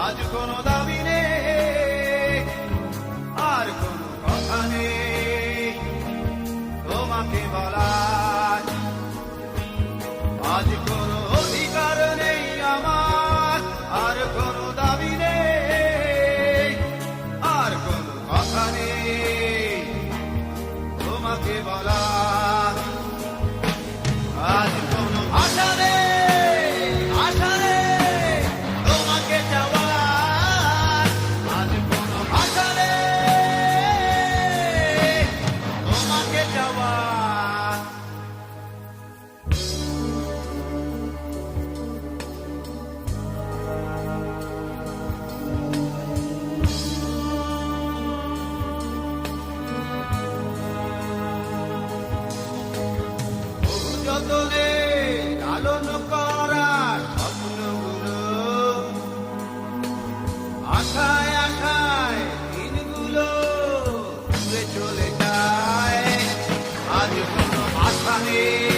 আজ কোনো দাবি নেই, আর কোনো কথা নেই তোমাকে বলার। আজ কোনো অধিকার নেই আমার, আর কোনো দাবি নেই, আর কোনো কথা নেই তোমাকে বলার। আজ কোনো আশা নেই, আশা নেই তোমাকে চাওয়ার। আজ কোনো আশা নেই তোমাকে চাওয়ার। যতনে লালন করা স্বপ্নগুলো, আশায় আশায় দিনগুলো দূরে চলে যায়। আজ কোনো আশা নেই,